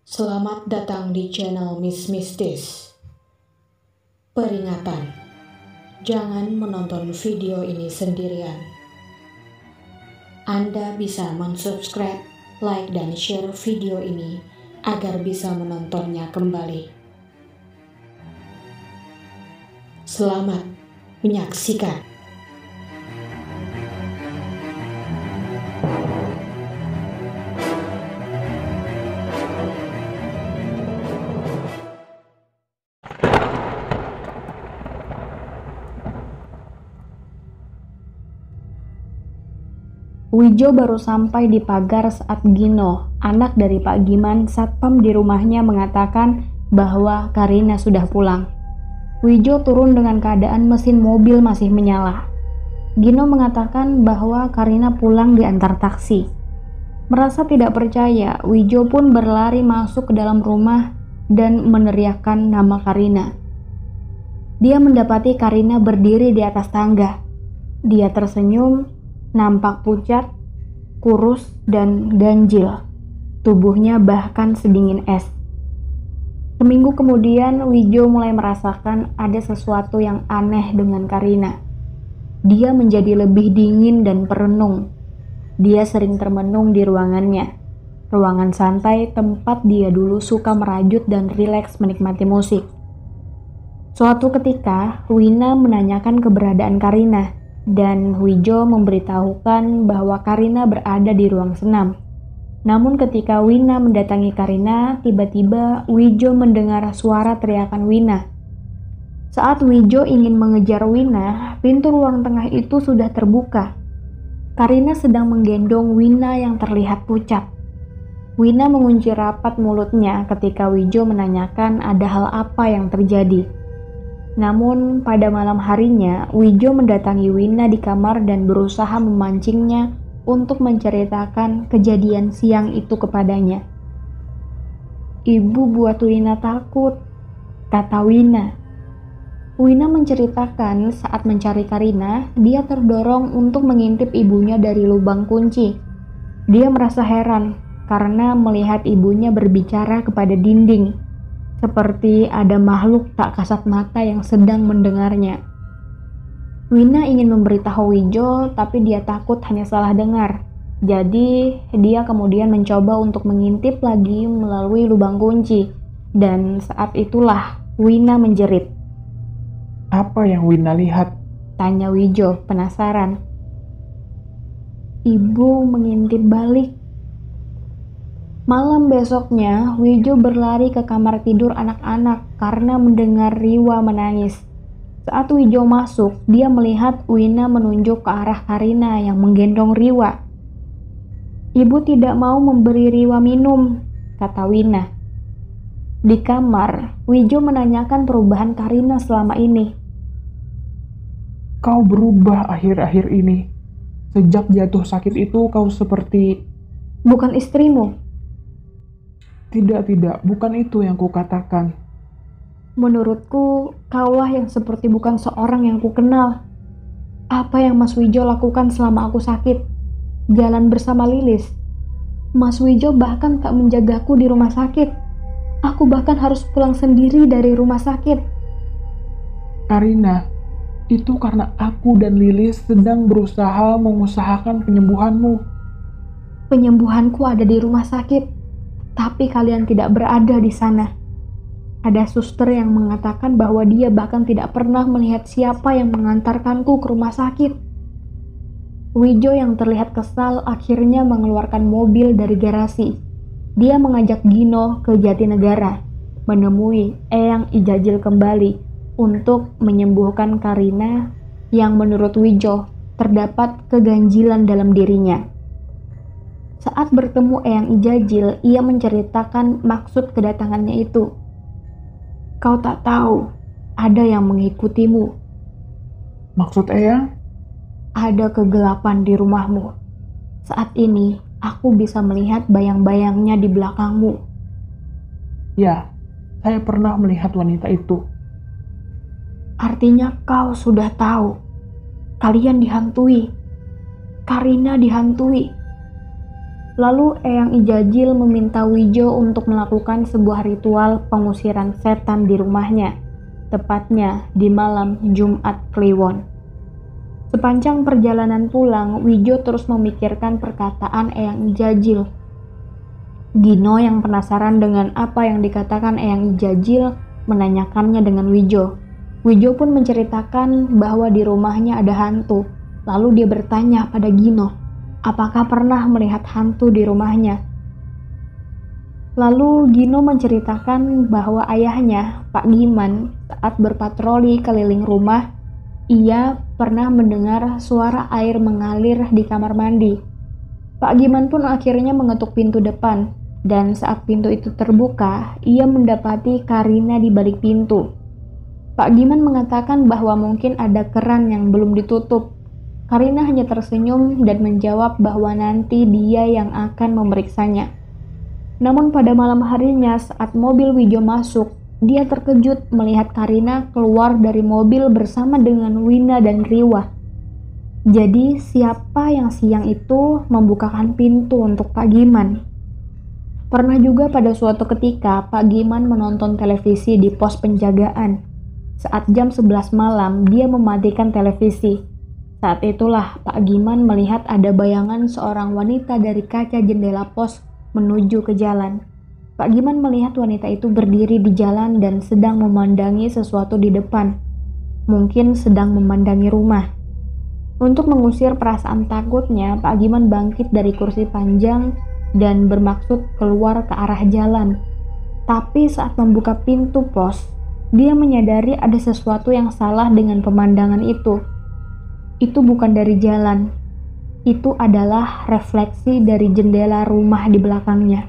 Selamat datang di channel Miss Mistis. Peringatan, jangan menonton video ini sendirian. Anda bisa mensubscribe, like, dan share video ini agar bisa menontonnya kembali. Selamat menyaksikan. Wijo baru sampai di pagar saat Gino, anak dari Pak Giman, satpam di rumahnya, mengatakan bahwa Karina sudah pulang. Wijo turun dengan keadaan mesin mobil masih menyala. Gino mengatakan bahwa Karina pulang diantar taksi. Merasa tidak percaya, Wijo pun berlari masuk ke dalam rumah dan meneriakkan nama Karina. Dia mendapati Karina berdiri di atas tangga. Dia tersenyum, nampak pucat, kurus, dan ganjil. Tubuhnya bahkan sedingin es. Seminggu kemudian, Wijo mulai merasakan ada sesuatu yang aneh dengan Karina. Dia menjadi lebih dingin dan perenung. Dia sering termenung di ruangannya. Ruangan santai tempat dia dulu suka merajut dan rileks menikmati musik. Suatu ketika, Wina menanyakan keberadaan Karina, dan Wijo memberitahukan bahwa Karina berada di ruang senam. Namun ketika Wina mendatangi Karina, tiba-tiba Wijo mendengar suara teriakan Wina. Saat Wijo ingin mengejar Wina, pintu ruang tengah itu sudah terbuka. Karina sedang menggendong Wina yang terlihat pucat. Wina mengunci rapat mulutnya ketika Wijo menanyakan ada hal apa yang terjadi. Namun pada malam harinya, Wijo mendatangi Wina di kamar dan berusaha memancingnya untuk menceritakan kejadian siang itu kepadanya. "Ibu buat Wina takut," kata Wina. Wina menceritakan saat mencari Karina, dia terdorong untuk mengintip ibunya dari lubang kunci. Dia merasa heran karena melihat ibunya berbicara kepada dinding, seperti ada makhluk tak kasat mata yang sedang mendengarnya. Wina ingin memberitahu Wijo, tapi dia takut hanya salah dengar. Jadi, dia kemudian mencoba untuk mengintip lagi melalui lubang kunci. Dan saat itulah Wina menjerit. "Apa yang Wina lihat?" tanya Wijo, penasaran. "Ibu mengintip balik." Malam besoknya, Wijo berlari ke kamar tidur anak-anak karena mendengar Riwa menangis. Saat Wijo masuk, dia melihat Wina menunjuk ke arah Karina yang menggendong Riwa. "Ibu tidak mau memberi Riwa minum," kata Wina. Di kamar, Wijo menanyakan perubahan Karina selama ini. "Kau berubah akhir-akhir ini. Sejak jatuh sakit itu kau seperti..." "Bukan istrimu." Tidak, bukan itu yang kukatakan. "Menurutku, kaulah yang seperti bukan seorang yang kukenal. Apa yang Mas Wijo lakukan selama aku sakit? Jalan bersama Lilis. Mas Wijo bahkan tak menjagaku di rumah sakit. Aku bahkan harus pulang sendiri dari rumah sakit." Karina, itu karena aku dan Lilis sedang berusaha mengusahakan penyembuhanmu. "Penyembuhanku ada di rumah sakit, tapi kalian tidak berada di sana. Ada suster yang mengatakan bahwa dia bahkan tidak pernah melihat siapa yang mengantarkanku ke rumah sakit." Wijo yang terlihat kesal akhirnya mengeluarkan mobil dari garasi. Dia mengajak Gino ke Jatinegara, menemui Eyang Ijajil kembali untuk menyembuhkan Karina yang menurut Wijo terdapat keganjilan dalam dirinya. Saat bertemu Eyang Ijajil, ia menceritakan maksud kedatangannya itu. "Kau tak tahu, ada yang mengikutimu." "Maksud Eyang?" "Ada kegelapan di rumahmu. Saat ini, aku bisa melihat bayang-bayangnya di belakangmu." "Ya, saya pernah melihat wanita itu." "Artinya kau sudah tahu. Kalian dihantui. Karina dihantui." Lalu Eyang Ijajil meminta Wijo untuk melakukan sebuah ritual pengusiran setan di rumahnya, tepatnya di malam Jumat Kliwon. Sepanjang perjalanan pulang, Wijo terus memikirkan perkataan Eyang Ijajil. Gino yang penasaran dengan apa yang dikatakan Eyang Ijajil menanyakannya dengan Wijo. Wijo pun menceritakan bahwa di rumahnya ada hantu. Lalu dia bertanya pada Gino, apakah pernah melihat hantu di rumahnya? Lalu Gino menceritakan bahwa ayahnya, Pak Giman, saat berpatroli keliling rumah, ia pernah mendengar suara air mengalir di kamar mandi. Pak Giman pun akhirnya mengetuk pintu depan, dan saat pintu itu terbuka, ia mendapati Karina di balik pintu. Pak Giman mengatakan bahwa mungkin ada keran yang belum ditutup. Karina hanya tersenyum dan menjawab bahwa nanti dia yang akan memeriksanya. Namun pada malam harinya saat mobil Wijo masuk, dia terkejut melihat Karina keluar dari mobil bersama dengan Wina dan Riwa. Jadi siapa yang siang itu membukakan pintu untuk Pak Giman? Pernah juga pada suatu ketika Pak Giman menonton televisi di pos penjagaan. Saat jam 11 malam dia mematikan televisi. Saat itulah Pak Giman melihat ada bayangan seorang wanita dari kaca jendela pos menuju ke jalan. Pak Giman melihat wanita itu berdiri di jalan dan sedang memandangi sesuatu di depan. Mungkin sedang memandangi rumah. Untuk mengusir perasaan takutnya, Pak Giman bangkit dari kursi panjang dan bermaksud keluar ke arah jalan. Tapi saat membuka pintu pos, dia menyadari ada sesuatu yang salah dengan pemandangan itu. Itu bukan dari jalan. Itu adalah refleksi dari jendela rumah di belakangnya.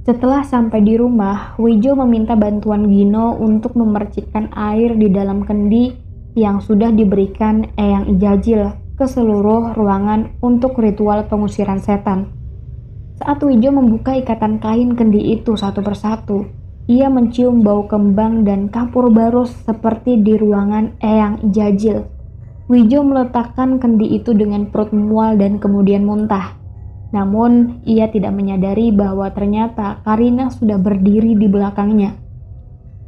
Setelah sampai di rumah, Wijo meminta bantuan Gino untuk memercikkan air di dalam kendi yang sudah diberikan Eyang Ijajil ke seluruh ruangan untuk ritual pengusiran setan. Saat Wijo membuka ikatan kain kendi itu satu persatu, ia mencium bau kembang dan kapur barus seperti di ruangan Eyang Ijajil. Wijo meletakkan kendi itu dengan perut mual dan kemudian muntah. Namun, ia tidak menyadari bahwa ternyata Karina sudah berdiri di belakangnya.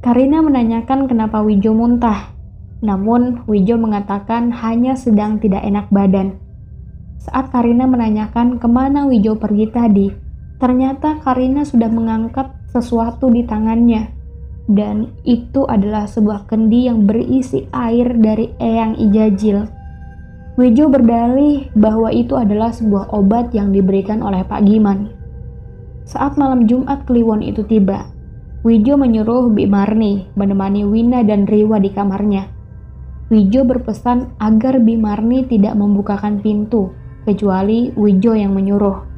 Karina menanyakan kenapa Wijo muntah. Namun, Wijo mengatakan hanya sedang tidak enak badan. Saat Karina menanyakan kemana Wijo pergi tadi, ternyata Karina sudah mengangkat sesuatu di tangannya. Dan itu adalah sebuah kendi yang berisi air dari Eyang Ijajil. Wijo berdalih bahwa itu adalah sebuah obat yang diberikan oleh Pak Giman. Saat malam Jumat Kliwon itu tiba, Wijo menyuruh Bi Marni menemani Wina dan Riwa di kamarnya. Wijo berpesan agar Bi Marni tidak membukakan pintu, kecuali Wijo yang menyuruh.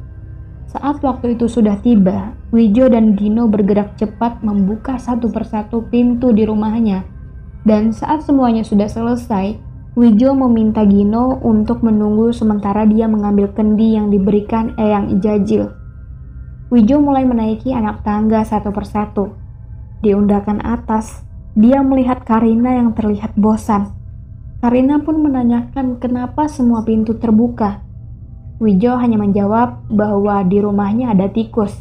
Saat waktu itu sudah tiba, Wijo dan Gino bergerak cepat membuka satu persatu pintu di rumahnya. Dan saat semuanya sudah selesai, Wijo meminta Gino untuk menunggu sementara dia mengambil kendi yang diberikan Eyang Ijajil. Wijo mulai menaiki anak tangga satu persatu. Di undakan atas, dia melihat Karina yang terlihat bosan. Karina pun menanyakan kenapa semua pintu terbuka. Wijo hanya menjawab bahwa di rumahnya ada tikus.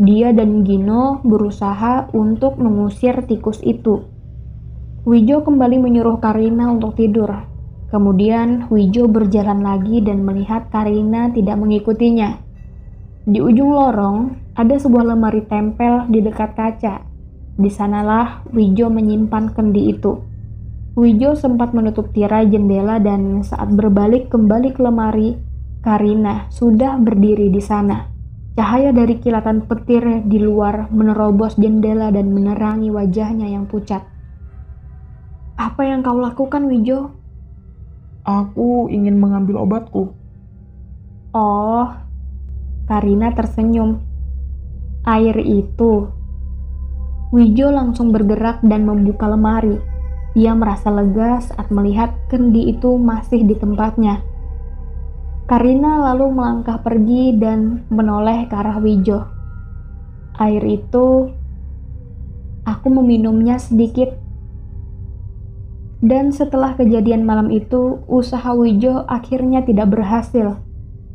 Dia dan Gino berusaha untuk mengusir tikus itu. Wijo kembali menyuruh Karina untuk tidur. Kemudian Wijo berjalan lagi dan melihat Karina tidak mengikutinya. Di ujung lorong ada sebuah lemari tempel di dekat kaca. Di sanalah Wijo menyimpan kendi itu. Wijo sempat menutup tirai jendela dan saat berbalik kembali ke lemari, Karina sudah berdiri di sana. Cahaya dari kilatan petir di luar menerobos jendela dan menerangi wajahnya yang pucat. Apa yang kau lakukan, Wijo? Aku ingin mengambil obatku. Oh, Karina tersenyum. Air itu. Wijo langsung bergerak dan membuka lemari. Ia merasa lega saat melihat kendi itu masih di tempatnya. Karina lalu melangkah pergi dan menoleh ke arah Wijo. Air itu, aku meminumnya sedikit. Dan setelah kejadian malam itu, usaha Wijo akhirnya tidak berhasil.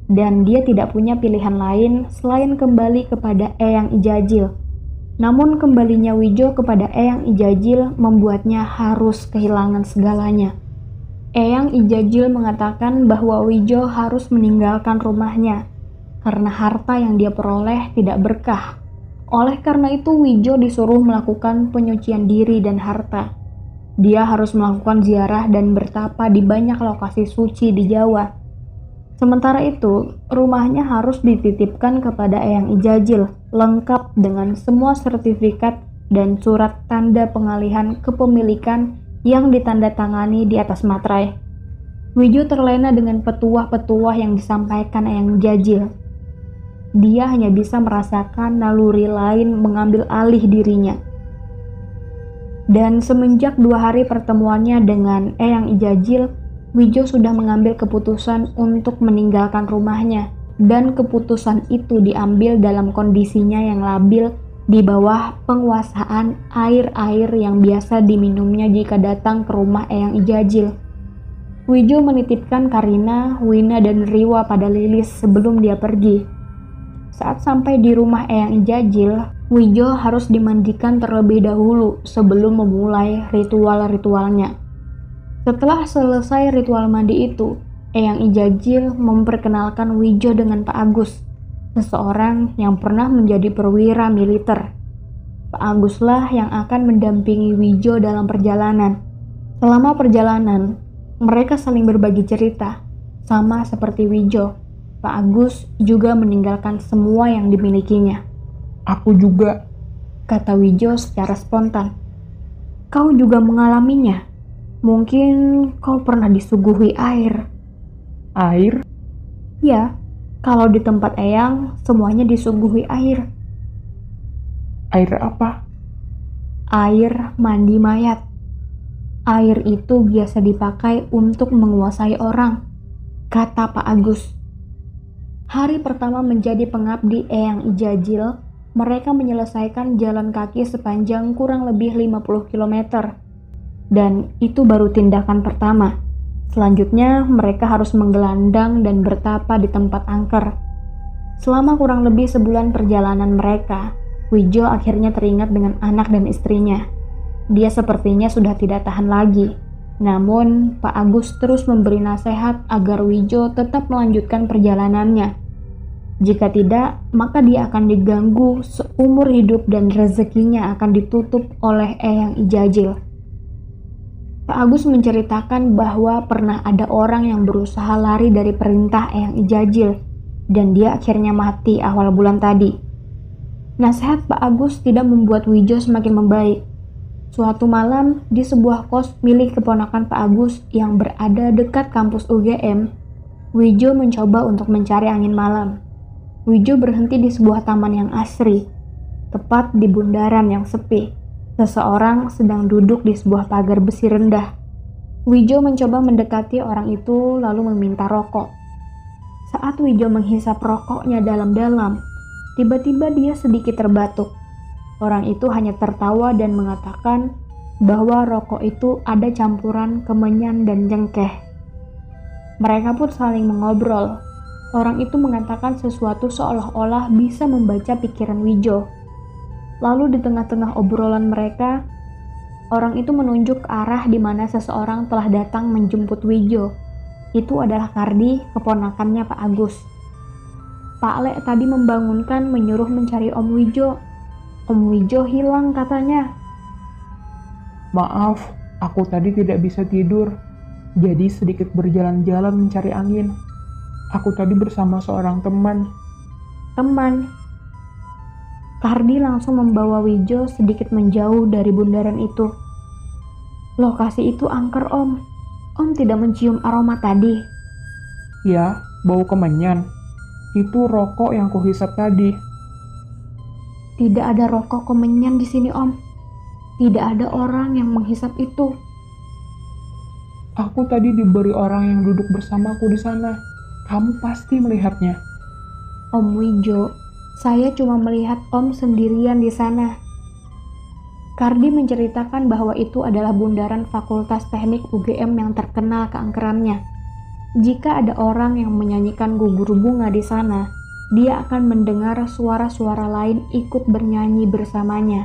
dan dia tidak punya pilihan lain selain kembali kepada Eyang Ijajil. Namun kembalinya Wijo kepada Eyang Ijajil membuatnya harus kehilangan segalanya. Eyang Ijajil mengatakan bahwa Wijo harus meninggalkan rumahnya karena harta yang dia peroleh tidak berkah. Oleh karena itu Wijo disuruh melakukan penyucian diri dan harta. Dia harus melakukan ziarah dan bertapa di banyak lokasi suci di Jawa. Sementara itu, rumahnya harus dititipkan kepada Eyang Ijajil, lengkap dengan semua sertifikat dan surat tanda pengalihan kepemilikan yang ditandatangani di atas materai. Wijo terlena dengan petuah-petuah yang disampaikan Eyang Ijajil. Dia hanya bisa merasakan naluri lain mengambil alih dirinya. Dan semenjak 2 hari pertemuannya dengan Eyang Ijajil, Wijo sudah mengambil keputusan untuk meninggalkan rumahnya, dan keputusan itu diambil dalam kondisinya yang labil di bawah penguasaan air-air yang biasa diminumnya jika datang ke rumah Eyang Ijajil. Wijo menitipkan Karina, Wina, dan Riwa pada Lilis sebelum dia pergi. Saat sampai di rumah Eyang Ijajil, Wijo harus dimandikan terlebih dahulu sebelum memulai ritual-ritualnya. Setelah selesai ritual mandi itu, Eyang Ijajil memperkenalkan Wijo dengan Pak Agus, seseorang yang pernah menjadi perwira militer. Pak Aguslah yang akan mendampingi Wijo dalam perjalanan. Selama perjalanan, mereka saling berbagi cerita, sama seperti Wijo. Pak Agus juga meninggalkan semua yang dimilikinya. Aku juga, kata Wijo secara spontan. Kau juga mengalaminya? Mungkin kau pernah disuguhi air. Air? Ya, kalau di tempat Eyang semuanya disuguhi air. Air apa? Air mandi mayat. Air itu biasa dipakai untuk menguasai orang, kata Pak Agus. Hari pertama menjadi pengabdi Eyang Ijajil, mereka menyelesaikan jalan kaki sepanjang kurang lebih 50 km. Dan itu baru tindakan pertama. Selanjutnya, mereka harus menggelandang dan bertapa di tempat angker. Selama kurang lebih sebulan perjalanan mereka, Wijo akhirnya teringat dengan anak dan istrinya. Dia sepertinya sudah tidak tahan lagi. Namun, Pak Agus terus memberi nasihat agar Wijo tetap melanjutkan perjalanannya. Jika tidak, maka dia akan diganggu seumur hidup dan rezekinya akan ditutup oleh Eyang Ijajil. Pak Agus menceritakan bahwa pernah ada orang yang berusaha lari dari perintah Eyang Ijajil, dan dia akhirnya mati awal bulan tadi. Nasihat Pak Agus tidak membuat Wijo semakin membaik. Suatu malam, di sebuah kos milik keponakan Pak Agus yang berada dekat kampus UGM, Wijo mencoba untuk mencari angin malam. Wijo berhenti di sebuah taman yang asri, tepat di bundaran yang sepi. Seseorang sedang duduk di sebuah pagar besi rendah. Wijo mencoba mendekati orang itu lalu meminta rokok. Saat Wijo menghisap rokoknya dalam-dalam, tiba-tiba dia sedikit terbatuk. Orang itu hanya tertawa dan mengatakan bahwa rokok itu ada campuran kemenyan dan cengkeh. Mereka pun saling mengobrol. Orang itu mengatakan sesuatu seolah-olah bisa membaca pikiran Wijo. Lalu di tengah-tengah obrolan mereka, orang itu menunjuk ke arah di mana seseorang telah datang menjemput Wijo. Itu adalah Kardi, keponakannya Pak Agus. Pak Lek tadi membangunkan menyuruh mencari Om Wijo. Om Wijo hilang katanya. Maaf, aku tadi tidak bisa tidur, jadi sedikit berjalan-jalan mencari angin. Aku tadi bersama seorang teman. Teman? Kardi langsung membawa Wijo sedikit menjauh dari bundaran itu. Lokasi itu angker, Om. Om tidak mencium aroma tadi. Ya, bau kemenyan. Itu rokok yang kuhisap tadi. Tidak ada rokok kemenyan di sini, Om. Tidak ada orang yang menghisap itu. Aku tadi diberi orang yang duduk bersamaku di sana. Kamu pasti melihatnya. Om Wijo, saya cuma melihat Om sendirian di sana. Kardi menceritakan bahwa itu adalah bundaran Fakultas Teknik UGM yang terkenal keangkerannya. Jika ada orang yang menyanyikan gugur bunga di sana, dia akan mendengar suara-suara lain ikut bernyanyi bersamanya.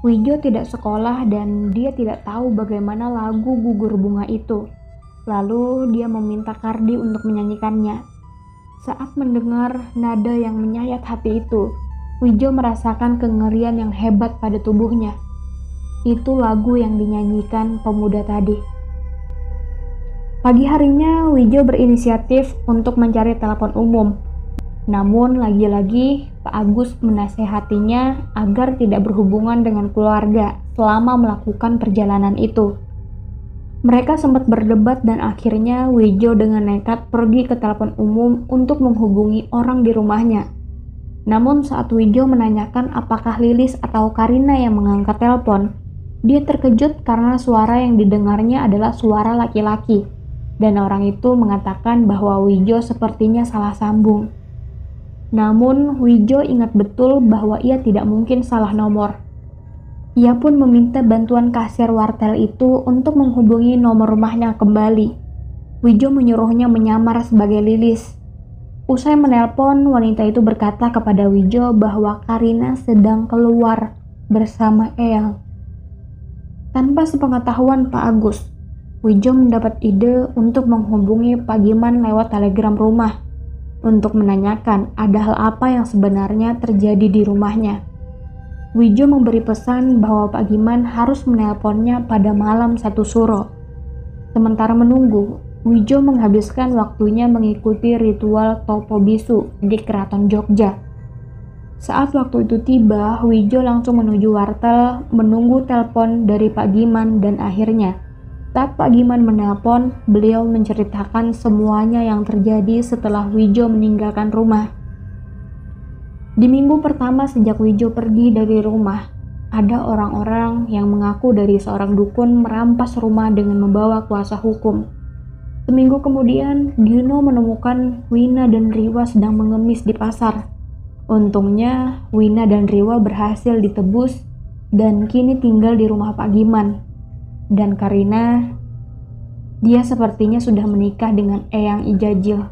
Wijo tidak sekolah dan dia tidak tahu bagaimana lagu gugur bunga itu. Lalu dia meminta Kardi untuk menyanyikannya. Saat mendengar nada yang menyayat hati itu, Wijo merasakan kengerian yang hebat pada tubuhnya. Itu lagu yang dinyanyikan pemuda tadi. Pagi harinya, Wijo berinisiatif untuk mencari telepon umum. Namun, lagi-lagi Pak Agus menasehatinya agar tidak berhubungan dengan keluarga selama melakukan perjalanan itu. Mereka sempat berdebat dan akhirnya Wijo dengan nekat pergi ke telepon umum untuk menghubungi orang di rumahnya. Namun saat Wijo menanyakan apakah Lilis atau Karina yang mengangkat telepon, dia terkejut karena suara yang didengarnya adalah suara laki-laki. Dan orang itu mengatakan bahwa Wijo sepertinya salah sambung. Namun, Wijo ingat betul bahwa ia tidak mungkin salah nomor. Ia pun meminta bantuan kasir wartel itu untuk menghubungi nomor rumahnya kembali. Wijo menyuruhnya menyamar sebagai Lilis. Usai menelpon, wanita itu berkata kepada Wijo bahwa Karina sedang keluar bersama Eyang. Tanpa sepengetahuan Pak Agus, Wijo mendapat ide untuk menghubungi Pak Giman lewat telegram rumah untuk menanyakan ada hal apa yang sebenarnya terjadi di rumahnya. Wijo memberi pesan bahwa Pak Giman harus menelponnya pada malam 1 Suro. Sementara menunggu, Wijo menghabiskan waktunya mengikuti ritual Topo Bisu di Keraton Jogja. Saat waktu itu tiba, Wijo langsung menuju wartel menunggu telepon dari Pak Giman dan akhirnya saat Pak Giman menelpon, beliau menceritakan semuanya yang terjadi setelah Wijo meninggalkan rumah. Di minggu pertama sejak Wijo pergi dari rumah, ada orang-orang yang mengaku dari seorang dukun merampas rumah dengan membawa kuasa hukum. Seminggu kemudian, Gino menemukan Wina dan Riwa sedang mengemis di pasar. Untungnya, Wina dan Riwa berhasil ditebus dan kini tinggal di rumah Pak Giman. Dan Karina, dia sepertinya sudah menikah dengan Eyang Ijajil.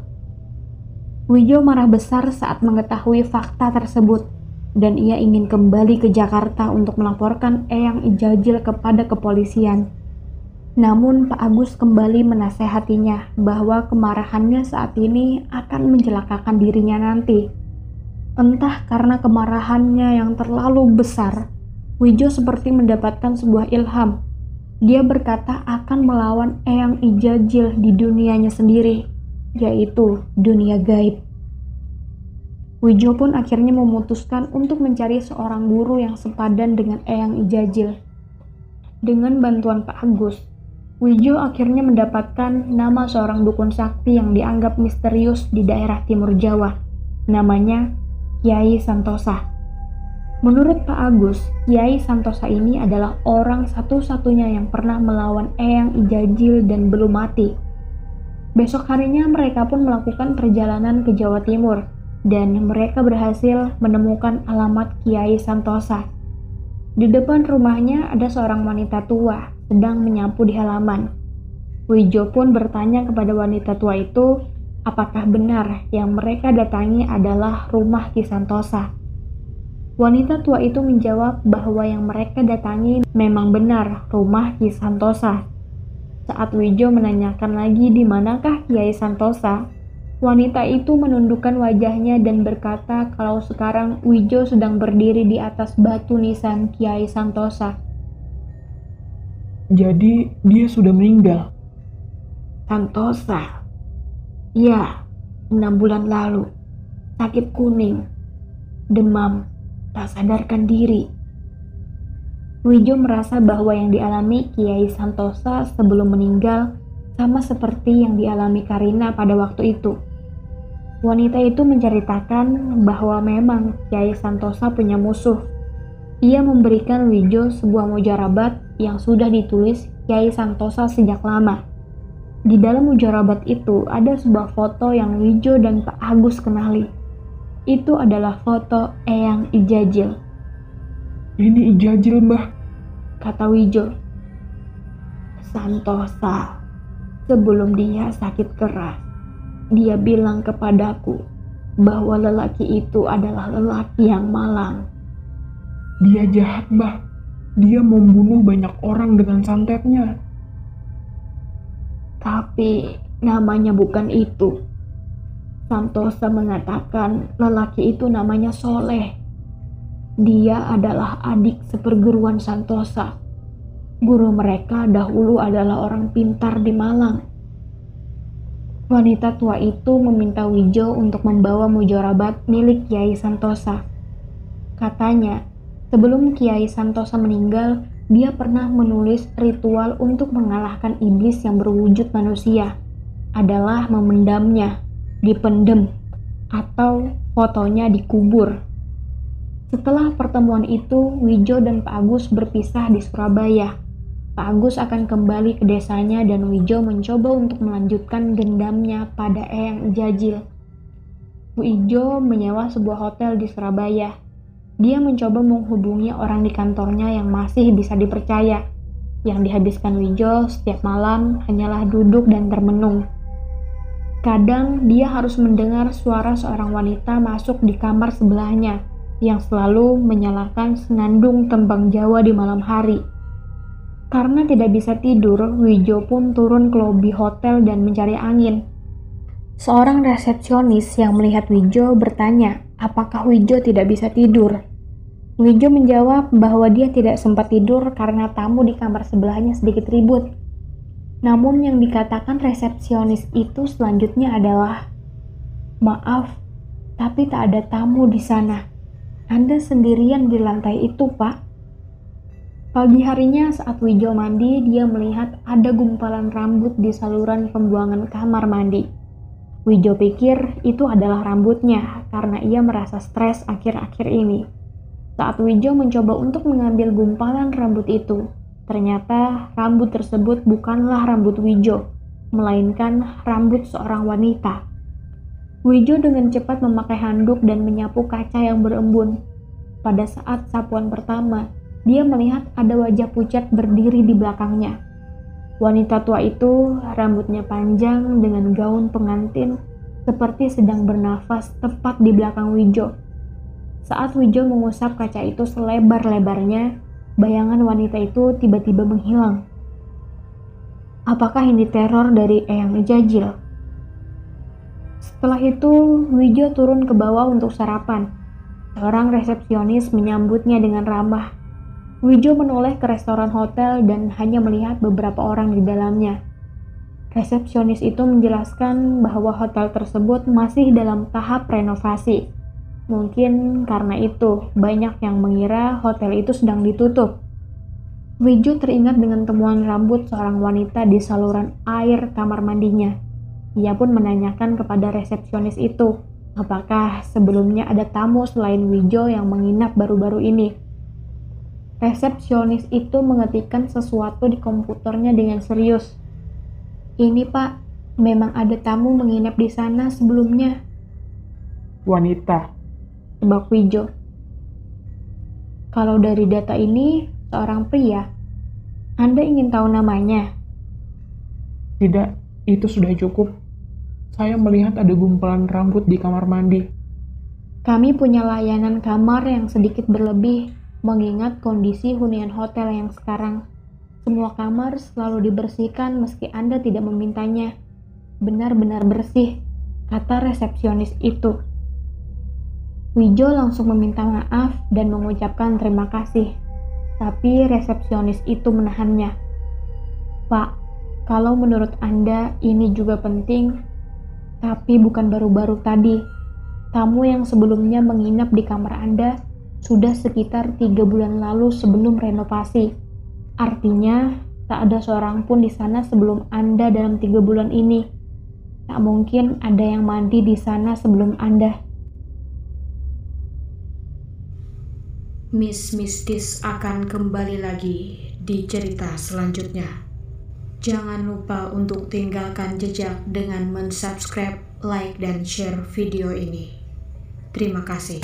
Wijo marah besar saat mengetahui fakta tersebut dan ia ingin kembali ke Jakarta untuk melaporkan Eyang Ijajil kepada kepolisian. Namun Pak Agus kembali menasehatinya bahwa kemarahannya saat ini akan mencelakakan dirinya nanti. Entah karena kemarahannya yang terlalu besar, Wijo seperti mendapatkan sebuah ilham. Dia berkata akan melawan Eyang Ijajil di dunianya sendiri, yaitu dunia gaib. Wijo pun akhirnya memutuskan untuk mencari seorang guru yang sepadan dengan Eyang Ijajil. Dengan bantuan Pak Agus, Wijo akhirnya mendapatkan nama seorang dukun sakti yang dianggap misterius di daerah Timur Jawa. Namanya Kiai Santosa. Menurut Pak Agus, Kiai Santosa ini adalah orang satu-satunya yang pernah melawan Eyang Ijajil dan belum mati. Besok harinya mereka pun melakukan perjalanan ke Jawa Timur dan mereka berhasil menemukan alamat Kiai Santosa. Di depan rumahnya ada seorang wanita tua sedang menyapu di halaman. Wijo pun bertanya kepada wanita tua itu apakah benar yang mereka datangi adalah rumah Ki Santosa. Wanita tua itu menjawab bahwa yang mereka datangi memang benar rumah Ki Santosa. Saat Wijo menanyakan lagi di manakah Kiai Santosa, wanita itu menundukkan wajahnya dan berkata kalau sekarang Wijo sedang berdiri di atas batu nisan Kiai Santosa. Jadi dia sudah meninggal? Santosa? Ya, 6 bulan lalu. Sakit kuning, demam, tak sadarkan diri. Wijo merasa bahwa yang dialami Kiai Santosa sebelum meninggal sama seperti yang dialami Karina pada waktu itu. Wanita itu menceritakan bahwa memang Kiai Santosa punya musuh. Ia memberikan Wijo sebuah mujarabat yang sudah ditulis Kiai Santosa sejak lama. Di dalam mujarabat itu ada sebuah foto yang Wijo dan Pak Agus kenali. Itu adalah foto Eyang Ijajil. Ini Ijajil, Mbah, kata Wijo. Santosa, Sebelum dia sakit keras, dia bilang kepadaku bahwa lelaki itu adalah lelaki yang malang. Dia jahat, Mbak. Dia membunuh banyak orang dengan santetnya. Tapi namanya bukan itu. Santosa mengatakan lelaki itu namanya Soleh. Dia adalah adik seperguruan Santosa. Guru mereka dahulu adalah orang pintar di Malang. Wanita tua itu meminta Wijo untuk membawa mujorabat milik Kiai Santosa. Katanya, sebelum Kiai Santosa meninggal, dia pernah menulis ritual untuk mengalahkan iblis yang berwujud manusia adalah memendamnya, dipendem, atau fotonya dikubur. Setelah pertemuan itu, Wijo dan Pak Agus berpisah di Surabaya. Pak Agus akan kembali ke desanya dan Wijo mencoba untuk melanjutkan dendamnya pada Eyang Jajil. Wijo menyewa sebuah hotel di Surabaya. Dia mencoba menghubungi orang di kantornya yang masih bisa dipercaya. Yang dihabiskan Wijo setiap malam hanyalah duduk dan termenung. Kadang dia harus mendengar suara seorang wanita masuk di kamar sebelahnya yang selalu menyalakan senandung tembang Jawa di malam hari. Karena tidak bisa tidur, Wijo pun turun ke lobi hotel dan mencari angin. Seorang resepsionis yang melihat Wijo bertanya, apakah Wijo tidak bisa tidur? Wijo menjawab bahwa dia tidak sempat tidur karena tamu di kamar sebelahnya sedikit ribut. Namun yang dikatakan resepsionis itu selanjutnya adalah, "Maaf, tapi tak ada tamu di sana. Anda sendirian di lantai itu, Pak." Pagi harinya saat Wijo mandi, dia melihat ada gumpalan rambut di saluran pembuangan kamar mandi. Wijo pikir itu adalah rambutnya karena ia merasa stres akhir-akhir ini. Saat Wijo mencoba untuk mengambil gumpalan rambut itu, ternyata rambut tersebut bukanlah rambut Wijo, melainkan rambut seorang wanita. Wijo dengan cepat memakai handuk dan menyapu kaca yang berembun. Pada saat sapuan pertama, dia melihat ada wajah pucat berdiri di belakangnya. Wanita tua itu rambutnya panjang dengan gaun pengantin seperti sedang bernafas tepat di belakang Wijo. Saat Wijo mengusap kaca itu selebar-lebarnya, bayangan wanita itu tiba-tiba menghilang. Apakah ini teror dari Eyang Jajil? Setelah itu, Wijo turun ke bawah untuk sarapan. Seorang resepsionis menyambutnya dengan ramah. Wijo menoleh ke restoran hotel dan hanya melihat beberapa orang di dalamnya. Resepsionis itu menjelaskan bahwa hotel tersebut masih dalam tahap renovasi. Mungkin karena itu, banyak yang mengira hotel itu sedang ditutup. Wijo teringat dengan temuan rambut seorang wanita di saluran air kamar mandinya. Ia pun menanyakan kepada resepsionis itu, apakah sebelumnya ada tamu selain Wijo yang menginap baru-baru ini. Resepsionis itu mengetikkan sesuatu di komputernya dengan serius. "Ini Pak, memang ada tamu menginap di sana sebelumnya." Wanita, tebak Wijo. Kalau dari data ini, seorang pria. Anda ingin tahu namanya? tidak, itu sudah cukup. Saya melihat ada gumpalan rambut di kamar mandi. Kami punya layanan kamar yang sedikit berlebih, mengingat kondisi hunian hotel yang sekarang. Semua kamar selalu dibersihkan meski Anda tidak memintanya. Benar-benar bersih, kata resepsionis itu. Wijo langsung meminta maaf dan mengucapkan terima kasih. Tapi resepsionis itu menahannya. "Pak, kalau menurut Anda ini juga penting, tapi bukan baru-baru tadi. Tamu yang sebelumnya menginap di kamar Anda sudah sekitar 3 bulan lalu sebelum renovasi. Artinya, tak ada seorang pun di sana sebelum Anda dalam 3 bulan ini. Tak mungkin ada yang mandi di sana sebelum Anda." Mistis akan kembali lagi di cerita selanjutnya. Jangan lupa untuk tinggalkan jejak dengan mensubscribe, like, dan share video ini. Terima kasih.